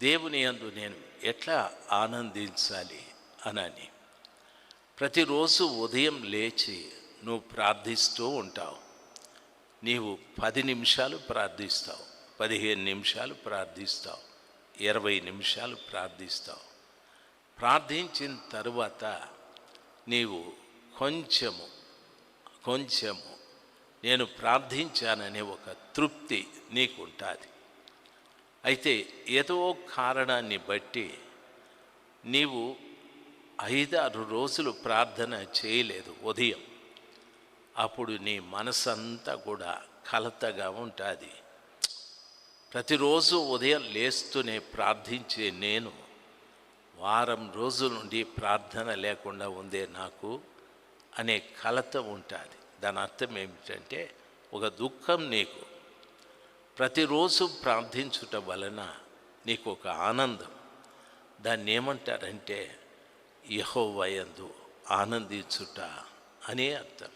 దేవుని యందు నేను ఎట్లా ఆనందించాలి అని ప్రతిరోజు ఉదయం లేచి నువ్వు ప్రార్థిస్తూ ఉంటావు. నీవు 10 నిమిషాలు ప్రార్థిస్తావు, 15 నిమిషాలు ప్రార్థిస్తావు, 20 నిమిషాలు ప్రార్థిస్తావు. ప్రార్థించిన తరువాత నీవు కొంచెము నేను ప్రార్థించాననే ఒక తృప్తి నీకు ఉంటుంది. అయితే ఏదో కారణాన్ని బట్టి నీవు 5-6 రోజులు ప్రార్థన చేయలేదు ఉదయం, అప్పుడు నీ మనసంతా కూడా కలతగా ఉంటుంది. ప్రతిరోజు ఉదయం లేస్తూనే ప్రార్థించే నేను వారం రోజుల నుండి ప్రార్థన లేకుండా ఉందే నాకు అనే కలత ఉంటుంది. దాని అర్థం ఏమిటంటే ఒక దుఃఖం నీకు. ప్రతిరోజు ప్రార్థించుట వలన నీకు ఒక ఆనందం. దాన్ని ఏమంటారంటే యెహోవా యందు ఆనందించుట అనే అర్థం.